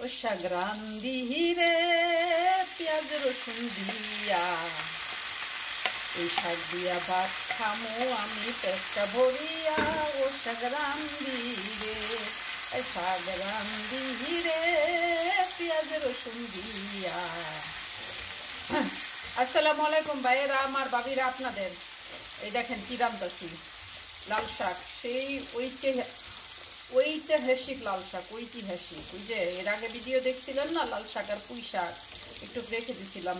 ও শাক রান্ধিহি রে পেঁয়াজ রসুন দিয়া, এই শাক দিয়া ভাত খামো আমি পেটটা ভরিয়া। ও শাক রান্ধিহি রে, শাক রান্ধিহি রে পেঁয়াজ রসুন দিয়া। আসসালামু আলাইকুম ভাইয়েরা আমার ভাবিরা আপনাদের। এই দেখেন কি রান্তাছি, লাল শাক। সেই ঐতিহাসিক লাল শাক, ঐতিহাসিক। ওই যে এর আগে ভিডিও দেখছিলেন না, লাল শাক আর পুঁই শাক একটু রেখে দিছিলাম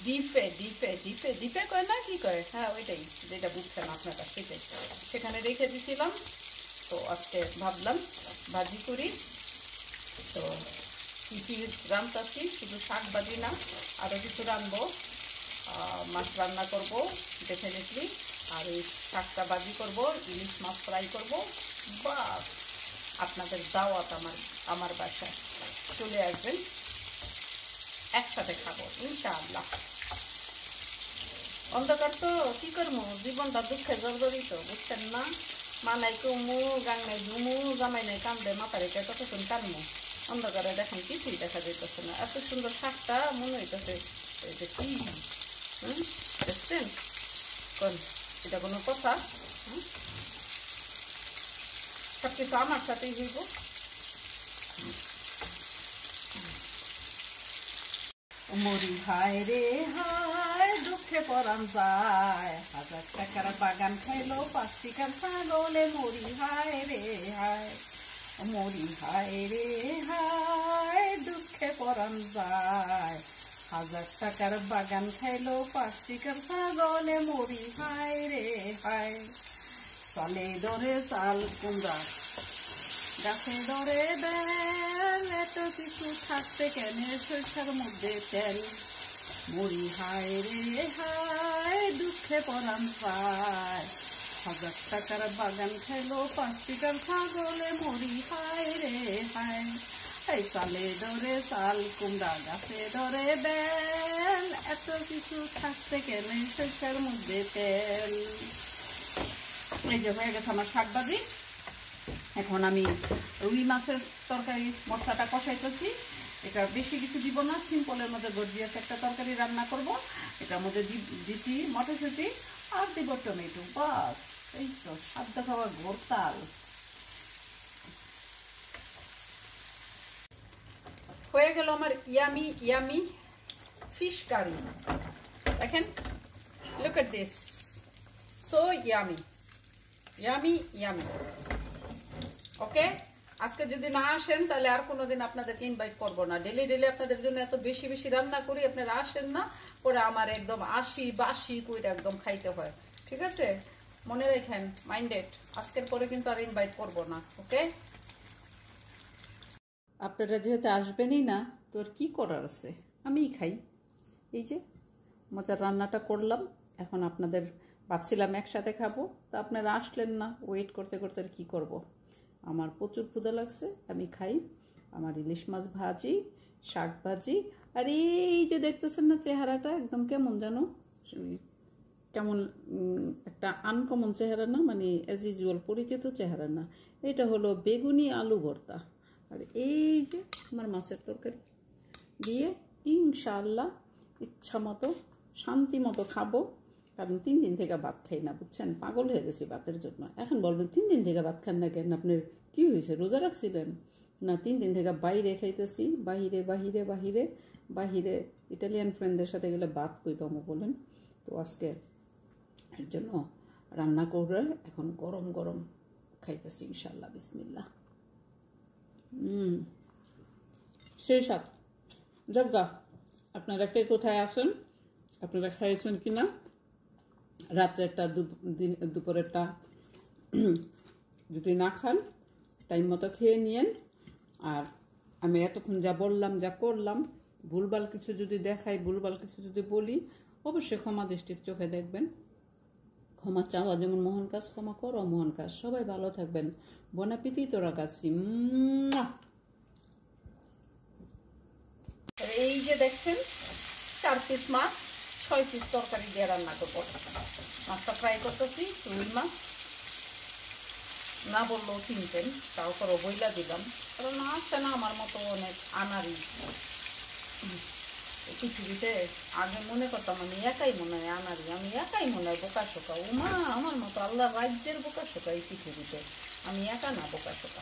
ডিপে কয় না, কি কয়, হ্যাঁ ওইটাই, যেটা বুঝছেন আপনারা সেটাই, সেখানে রেখে দিছিলাম। তো আজকে ভাবলাম ভাজি করি। তো কি কি রান্তাছি, শুধু শাক ভাজি না, আরও কিছু রানবো, মাছ রান্না করব ডেফিনেটলি। আর এই শাকটা ভাজি করব, ইলিশ মাছ ফ্রাই করব। বাস, আপনাদের দাওয়াত আমার বাসায়, চলে আসবেন, একসাথে খাবো ইনশাআল্লাহ। অন্ধকার তো কি করবো, জীবনটা দুঃখে জর্জরিত, বুঝছেন না। মানাই কমু, গান নাই ঝুমু, জামাই নাই কান্দে, মাথা রেখে কতক্ষণ কানমু। অন্ধকারে দেখেন কিছুই দেখা যাইতেছে না। এত সুন্দর শাকটা মনে হইতেছে যে কি, দেখছেন কোন, এটা কোনো কথা? সবকিছু আমার সাথেই হইব। মরি হায় রে হায়, দুঃখে পরাণ যায়, 1000 টাকার বাগান খাইলো 5 টাকার ছাগলে। মরি হায় রে হায়, মরি হায় রে হায়, দুঃখে পরাণ যায়, 1000 টাকার বাগান খাইলো 5 টাকার ছাগলে। মরি হায় রে হায়। চালে ধরে চাল কুমড়া, গাছে ধরে বেল, এত কিছু থাকতে কেন সরষার মধ্যে তেল। মরি হায় রে হায়, দুঃখে পরাণ যায়, 1000 টাকার বাগান খাইলো 5 টাকার ছাগলে। মরি হায় রে হায়। এই চালে ধরে চাল কুমড়া, গাছে ধরে বেল, এত কিছু থাকতে কেন সরষার মধ্যে তেল। এই যে হয়ে গেছে আমার শাক ভাজি। এখন আমি রুই মাছের তরকারি মশলাটা কষাইতেছি। এটা বেশি কিছু দিব না, সিম্পলের মধ্যে গর্জিয়াস একটা তরকারি রান্না করব। এটার মধ্যে দিচ্ছি মটরশুঁটি আর দিব টমেটো, বাস। এই তো সাদ্য খাওয়া ঘোরতাল হয়ে গেল আমার ইয়ামি ইয়ামি ফিশ কারি। দেখেন, look at this, so yummy yummy yummy. Okay, আজকে যদি না আসেন তাহলে আর কোনোদিন আপনাদেরকে ইনভাইট করবো না। ডেলি ডেলি আপনাদের জন্য এত বেশি বেশি রান্না করি, আপনারা আসেন না, পরে আমার একদম বাসি কইটা একদম খাইতে হয়। ঠিক আছে, মনে রাখেন, মাইন্ডেড। আজকের পরে কিন্তু আর ইনভাইট করবো না। ওকে, আপনারা যেহেতু আসবেনই না, তো আর কি করার আছে, আমিই খাই। এই যে মজার রান্নাটা করলাম, এখন আপনাদের ভাবছিলাম একসাথে খাবো, তো আপনারা আসলেন না। ওয়েট করতে করতে আর কি করবো, আমার প্রচুর ক্ষুধা লাগছে, আমি খাই। আমার ইলিশ মাছ ভাজি, শাক ভাজি, আর এই যে দেখতেছেন না চেহারাটা, একদম কেমন জানো, কেমন একটা আনকমন চেহারা না, মানে অ্যাজ ইউজুয়াল পরিচিত চেহারা না। এটা হলো বেগুনি আলু ভর্তা, আর এই যে আমার মাছের তরকারি দিয়ে ইনশাআল্লাহ ইচ্ছা মতো শান্তি মতো খাবো। কারণ 3 দিন থেকে ভাত খাই না, বুঝছেন, পাগল হয়ে গেছি ভাতের জন্য। এখন বলবেন 3 দিন থেকে ভাত খান না কেন, আপনার কি হয়েছে, রোজা রাখছিলেন না? 3 দিন থেকে বাইরে খাইতেছি, বাহিরে বাহিরে বাহিরে বাহিরে ইটালিয়ান ফ্রেন্ডদের সাথে গেলে ভাত কই পাবো বলেন। তো আজকে এর জন্য রান্না করে এখন গরম গরম খাইতেছি ইনশাল্লাহ, বিসমিল্লাহ। সেই সাথ যজ্ঞা। আপনারা কে কোথায় আছেন, আপনারা খাইছেন কিনা, রাত্রেরটা দুপুরেরটা যদি না খান টাইম মতো খেয়ে নিয়েন। আর আমি এতক্ষণ যা বললাম, যা করলাম, ভুলভাল কিছু যদি দেখাই, ভুলভাল কিছু যদি বলি, অবশ্যই ক্ষমা দৃষ্টির চোখে দেখবেন। ক্ষমা চাওয়া যেমন মহান কাজ, ক্ষমা করো মহান কাজ। সবাই ভালো থাকবেন। বন অ্যাপিটিট রাখাচ্ছি। এই যে দেখছেন 4 পিস মাছ, 6 পিস তরকারি দিয়ে রান্না করবো। মাছটা ফ্রাই করতেছি, রুই মাছ। না বললেও চিনতেন, তারপরও বইলা দিলাম, কারণ আসছে না আমার মতো অনেক আনারি পৃথিবীতে। আগে মনে করতাম আমি একাই মনে হয় আনারি, আমি একাই মনে হয় বোকা শোকা। উমা, আমার মতো আল্লাহ রাজ্যের বোকা শোকা এই পৃথিবীতে, আমি একা না বোকা শোকা।